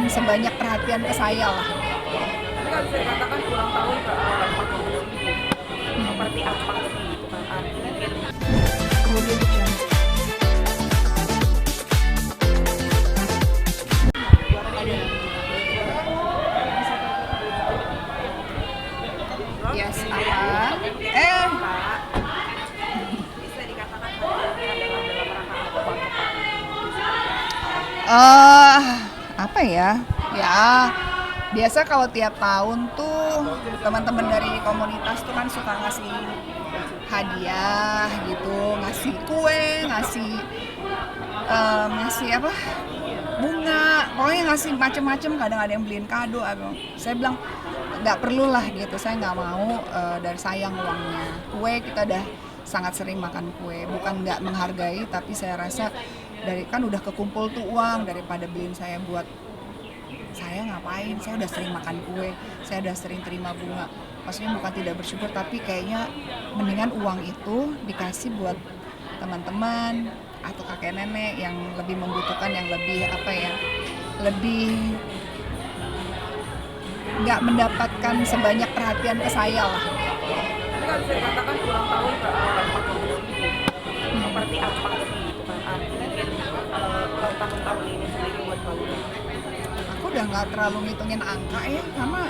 mendapatkan sebanyak perhatian ke saya lah. Tapi kan bisa dikatakan ulang tahun ke seperti apa sih gitu kan mungkin Kemudian yes, apa? bisa dikatakan hari ini adalah dalam rangka apa Pak? eh apa ya? Ya, biasa kalau tiap tahun tuh teman-teman dari komunitas tuh kan suka ngasih hadiah gitu, ngasih kue, ngasih apa? Bunga, pokoknya ngasih macem-macem. Kadang ada yang beliin kado. Saya bilang nggak perlu lah gitu, saya nggak mau dari sayang uangnya. Kue kita udah sangat sering makan kue, bukan nggak menghargai, tapi saya rasa dari kan udah kekumpul tuh uang, daripada beliin saya buat saya ngapain, saya udah sering makan kue, saya udah sering terima bunga. Maksudnya bukan tidak bersyukur, tapi kayaknya mendingan uang itu dikasih buat teman-teman atau kakek nenek yang lebih membutuhkan, yang lebih apa ya, lebih nggak mendapatkan sebanyak perhatian ke saya lah. Tapi kan bisa dikatakan ulang tahun ke seperti apa sih gitu kan mungkin ulang tahun ini sendiri buat kalian. Aku udah nggak terlalu ngitungin angka ya, karena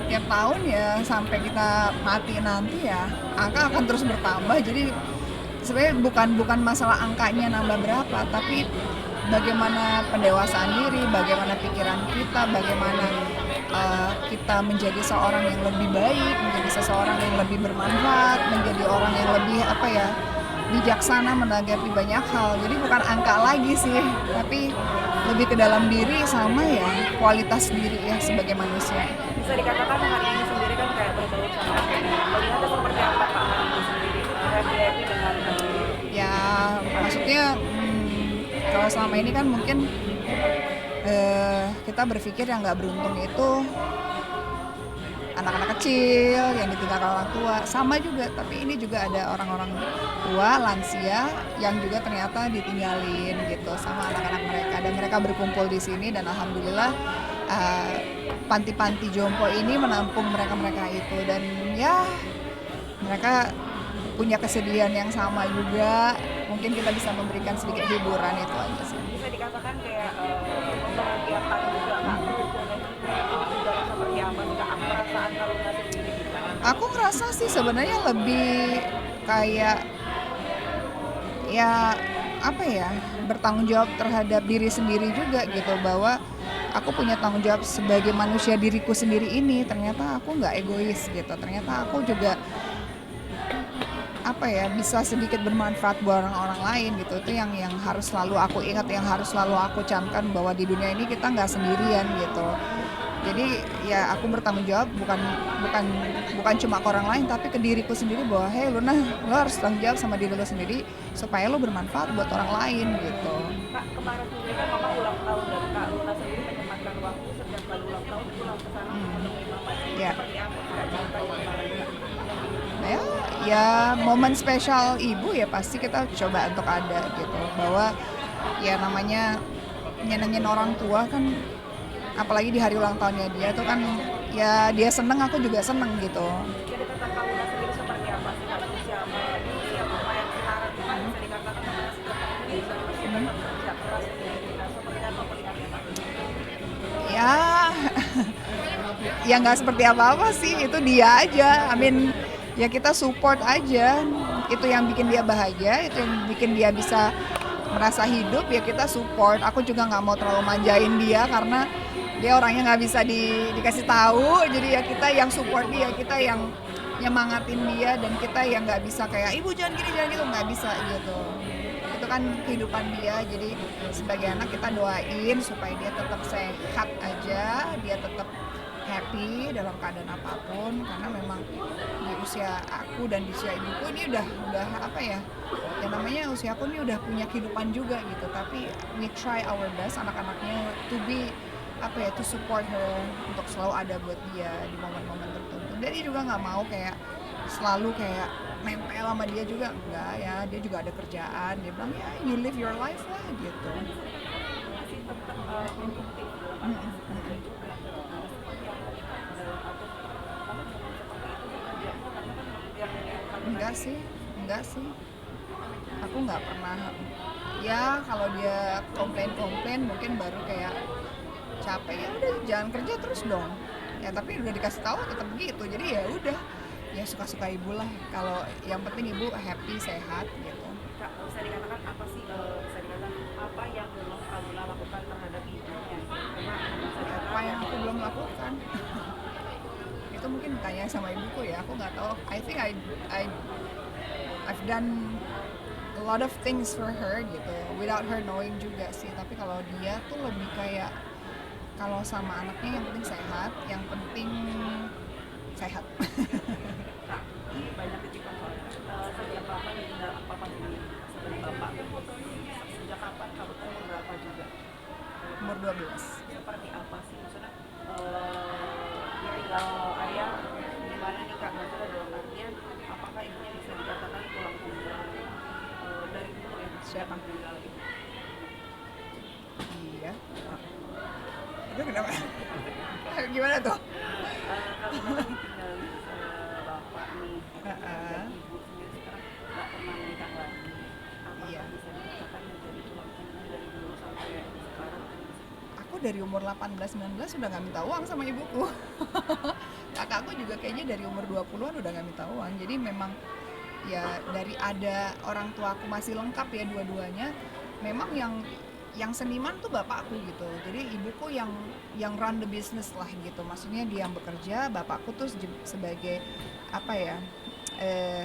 tiap tahun ya sampai kita mati nanti ya angka akan terus bertambah. Jadi sebenarnya bukan masalah angkanya nambah berapa, tapi bagaimana pendewasaan diri, bagaimana pikiran kita, bagaimana kita menjadi seorang yang lebih baik, menjadi seseorang yang lebih bermanfaat, menjadi orang yang lebih apa ya, bijaksana menanggapi banyak hal. Jadi bukan angka lagi sih, tapi lebih ke dalam diri sama ya kualitas diri ya sebagai manusia. Bisa dikatakan hari ini sendiri kan kayak berbau sama melihatnya seperti apa Pak hari ini sendiri happy dengan Ya maksudnya kalau selama ini kan mungkin kita berpikir yang nggak beruntung itu anak-anak kecil yang ditinggalkan orang tua, sama juga, tapi ini juga ada orang-orang tua, lansia yang juga ternyata ditinggalin gitu sama anak-anak mereka, dan mereka berkumpul di sini, dan alhamdulillah panti-panti jompo ini menampung mereka-mereka itu, dan ya mereka punya kesedihan yang sama juga. Mungkin kita bisa memberikan sedikit hiburan, itu aja sih. bisa dikatakan kayak membahagiakan juga Kak juga seperti apa sih Kak perasaan kalau nggak sendiri gitu kan. Aku ngerasa sih sebenarnya lebih kayak ya apa ya, bertanggung jawab terhadap diri sendiri juga gitu, bahwa aku punya tanggung jawab sebagai manusia diriku sendiri ini. Ternyata aku nggak egois gitu, ternyata aku juga apa ya, bisa sedikit bermanfaat buat orang-orang lain gitu. Itu yang harus selalu aku ingat, yang harus selalu aku camkan, bahwa di dunia ini kita nggak sendirian gitu. Jadi ya aku bertanggung jawab bukan cuma ke orang lain, tapi ke diriku sendiri, bahwa hey Luna, lo harus tanggung jawab sama diri lo sendiri supaya lo bermanfaat buat orang lain gitu. Kak kemarin sendiri kan Mama ulang tahun dan Kak Luna sendiri menyempatkan waktu setiap kali ulang tahun pulang ke sana menemui Mama Ya. seperti apa sih Kak ceritanya kemarin Kak? Nah, ya momen spesial ibu ya pasti kita coba untuk ada gitu, bahwa ya namanya nyenengin orang tua kan, apalagi di hari ulang tahunnya dia tuh kan, ya dia seneng aku juga seneng gitu. Jadi tentang Kak Luna sendiri seperti apa sih Kak di usia Mama yang sekarang itu kan bisa dikatakan Mama sudah bisa tetap kerja keras seperti apa melihatnya Kak? Ya ya nggak seperti apa-apa sih, itu dia aja. Ya kita support aja, itu yang bikin dia bahagia, itu yang bikin dia bisa merasa hidup, ya kita support. Aku juga nggak mau terlalu manjain dia karena dia orangnya nggak bisa dikasih tahu. Jadi ya kita yang support dia, kita yang nyemangatin dia, dan kita yang nggak bisa kayak ibu jangan gini jangan gitu, nggak bisa gitu. Itu kan kehidupan dia. Jadi sebagai anak kita doain supaya dia tetap sehat aja, dia tetap happy dalam keadaan apapun, karena memang di usia aku dan di usia ibuku ini udah apa ya, yang namanya usia aku ini udah punya kehidupan juga gitu, tapi we try our best anak-anaknya to be apa ya, to support her, untuk selalu ada buat dia di momen-momen tertentu. Dan dia juga nggak mau kayak selalu kayak nempel sama dia juga, enggak ya, dia juga ada kerjaan. Dia bilang ya you live your life lah gitu. Masih tetap produktif artinya sekerja juga. Nah, seperti apa nih Kak, atau kamu momen seperti itu bekerja itu karena kan yang kamu Enggak tadi sih, enggak sih. Aku nggak pernah. Ya kalau dia komplain-komplain mungkin baru kayak capek, ya udah jangan kerja terus dong. Ya tapi udah dikasih tahu tetap begitu. Jadi ya udah, ya suka-suka ibu lah. Kalau yang penting ibu happy, sehat gitu. Kak, bisa dikatakan apa sih, bisa dikatakan apa yang belum kamu lakukan terhadap ibunya? Karena bisa dikatakan Apa yang aku belum lakukan? Itu mungkin tanya sama ibuku ya. Aku nggak tahu. I think I've done a lot of things for her gitu, without her knowing juga sih. Tapi kalau dia tuh lebih kayak kalau sama anaknya yang penting sehat, yang penting sehat. Kak, ini banyak titipan soalnya. Sejak kapan tinggal papa sendiri sebagai bapak? Sejak kapan kamu umur berapa juga? Umur 12. Seperti apa sih maksudnya? Ditinggal ayah gimana nih Kak? Maksudnya dalam artian apakah ibunya bisa dikatakan tulang punggung dari dulu ya? Siapa? Tinggal ibu. Iya. Itu kenapa? Gimana tuh? Kalau kan ditinggal bapak nih, dan ibu sendiri sekarang nggak pernah menikah lagi. Apakah Iya. bisa dikatakan menjadi tulang punggung dari dulu sampai sekarang? Aku dari umur 18-19 udah nggak minta uang sama ibuku. Kakakku juga kayaknya dari umur 20-an udah nggak minta uang. Jadi memang ya dari ada orang tua aku masih lengkap ya dua-duanya. Memang yang seniman tuh bapakku gitu. Jadi ibuku yang run the business lah gitu. Maksudnya dia yang bekerja, bapakku tuh sebagai apa ya?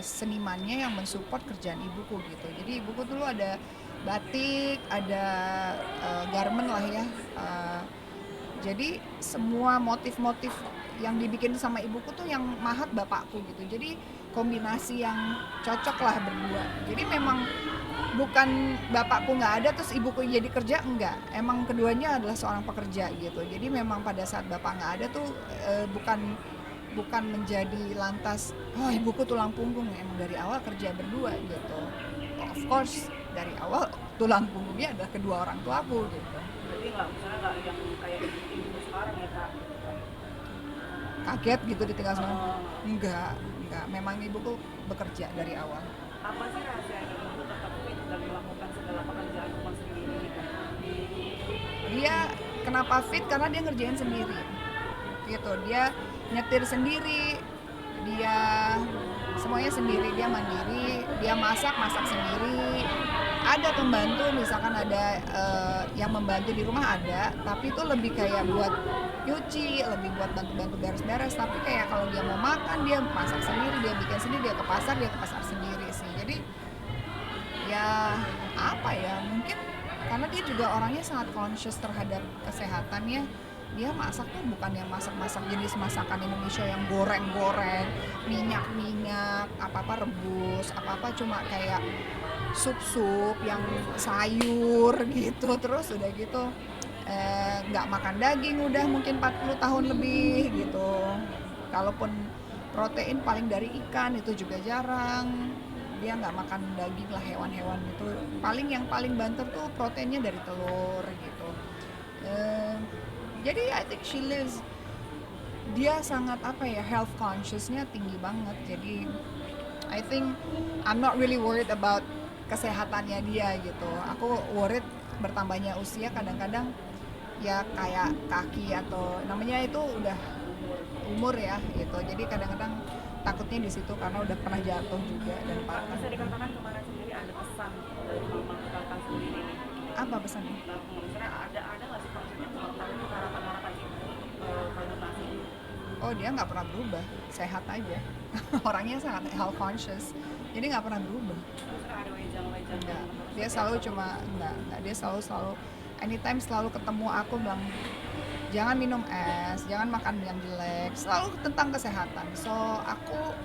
Senimannya yang mensupport kerjaan ibuku gitu. Jadi ibuku dulu ada batik, ada garment lah ya. Jadi semua motif-motif yang dibikin sama ibuku tuh yang mahat bapakku gitu. Jadi kombinasi yang cocok lah berdua. Jadi memang bukan bapakku nggak ada terus ibuku jadi kerja, enggak. Emang keduanya adalah seorang pekerja gitu. Jadi memang pada saat bapak nggak ada tuh bukan menjadi lantas ibuku tulang punggung, emang dari awal kerja berdua gitu. Of course dari awal tulang punggungnya adalah kedua orang tuaku gitu. Jadi nggak misalnya nggak yang kayak ibu sekarang ya Kak? Kaget gitu ditinggal sama enggak, memang ibuku bekerja dari awal. Apa sih rahasianya ibu tetap fit dan melakukan segala pekerjaan rumah sendiri nih Kak? Dia kenapa fit karena dia ngerjain sendiri gitu, dia nyetir sendiri, dia semuanya sendiri, dia mandiri, dia masak sendiri. Ada pembantu, misalkan ada yang membantu di rumah ada, tapi itu lebih kayak buat nyuci, lebih buat bantu-bantu beres-beres. Tapi kayak kalau dia mau makan dia masak sendiri, dia bikin sendiri, dia ke pasar sendiri sih. Jadi ya apa ya, mungkin karena dia juga orangnya sangat conscious terhadap kesehatannya. Dia masak tuh bukan yang masak-masak jenis masakan Indonesia yang goreng-goreng, minyak-minyak, apa-apa rebus, apa-apa cuma kayak sup-sup yang sayur gitu. Terus udah gitu nggak makan daging udah mungkin 40 tahun lebih gitu. Kalaupun protein paling dari ikan, itu juga jarang. Dia nggak makan daging lah, hewan-hewan itu. Yang paling banter tuh proteinnya dari telur gitu. Jadi I think she lives, dia sangat apa ya, health consciousnya tinggi banget. Jadi I think I'm not really worried about kesehatannya dia gitu. Aku worried bertambahnya usia, kadang-kadang ya kayak kaki atau namanya itu udah umur ya gitu. Jadi kadang-kadang takutnya di situ karena udah pernah jatuh juga dan Kak, patah. bisa dikatakan kemarin sendiri ada pesan dari mama ke kakak sendiri nih. Apa pesannya? Misalnya ada nggak sih maksudnya mengetahui harapan-harapan ibu pada saat ini? Oh dia nggak pernah berubah, sehat aja. Orangnya sangat health conscious, jadi nggak pernah berubah. Maksudnya ada wejang-wejang Enggak, yang dia selalu cuma enggak, dia selalu anytime selalu ketemu aku bilang jangan minum es, jangan makan yang jelek, selalu tentang kesehatan. So aku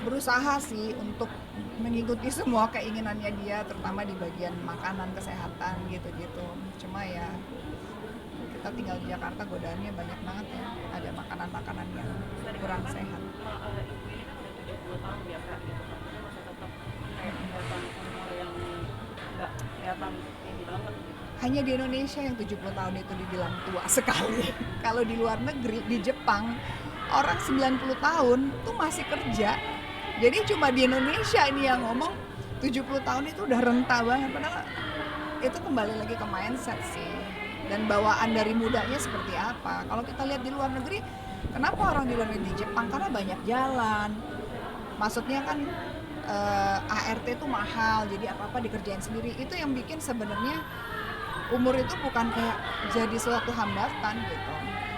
berusaha sih untuk mengikuti semua keinginannya dia, terutama di bagian makanan, kesehatan gitu-gitu. Cuma ya kita tinggal di Jakarta, godaannya banyak banget ya, ada makanan-makanan yang kurang sehat. ibu ini kan udah 70 tahun ya Kak gitu kan, masih tetap kayak kelihatan umur yang nggak kelihatan ini banget gitu. hanya di Indonesia yang 70 tahun itu dibilang tua sekali. Kalau di luar negeri, di Jepang, orang 90 tahun tuh masih kerja. Jadi cuma di Indonesia ini yang ngomong 70 tahun itu udah renta banget. Padahal itu kembali lagi ke mindset sih. Dan bawaan dari mudanya seperti apa. Kalau kita lihat di luar negeri, kenapa orang di luar negeri di Jepang? Karena banyak jalan. Maksudnya kan ART itu mahal, jadi apa-apa dikerjain sendiri. Itu yang bikin sebenarnya umur itu bukan kayak jadi suatu hambatan gitu.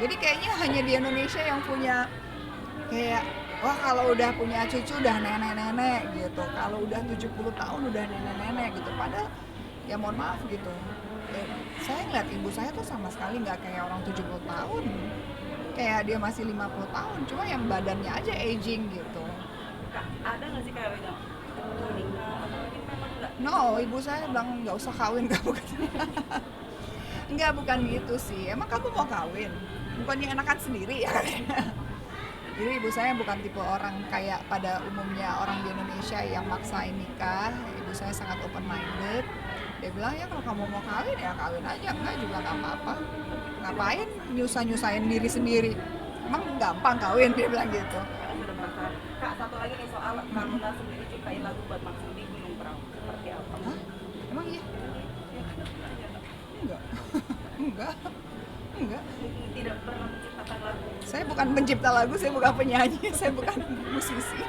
Jadi kayaknya hanya di Indonesia yang punya kayak, wah kalau udah punya cucu udah nenek-nenek gitu. Kalau udah 70 tahun udah nenek-nenek gitu. Padahal ya mohon maaf gitu. Saya ngeliat ibu saya tuh sama sekali nggak kayak orang 70 tahun. Kayak dia masih 50 tahun, cuma yang badannya aja aging gitu. Kak, ada nggak sih kayak udah nikah atau mungkin memang nggak? No, ibu saya bilang nggak usah kawin kamu katanya. Enggak, bukan gitu sih. Emang kamu mau kawin? Bukannya enakan sendiri ya? Jadi ibu saya bukan tipe orang kayak pada umumnya orang di Indonesia yang maksain nikah. Ibu saya sangat open minded. Dia bilang ya kalau kamu mau kawin ya kawin aja, enggak juga nggak apa-apa. Ngapain nyusahin diri sendiri? Emang gampang kawin, dia bilang gitu. Karena sudah merasa. Kak, satu lagi nih soal Kamuna sendiri ciptain lagu buat Maksudi Gunung Perahu. Seperti apa? Hah? Emang iya? Ya kan tanya, Kak. Enggak. Enggak. Enggak. Tidak pernah menciptakan lagu. Saya bukan pencipta lagu, saya bukan penyanyi, saya bukan musisi.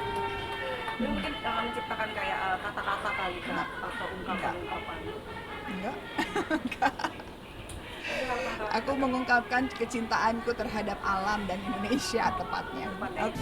Dia mungkin menciptakan kayak kata-kata kali Kak, atau ungkapan-ungkapan. Enggak. Aku mengungkapkan kecintaanku terhadap alam dan Indonesia tepatnya. Tepatnya. Oke.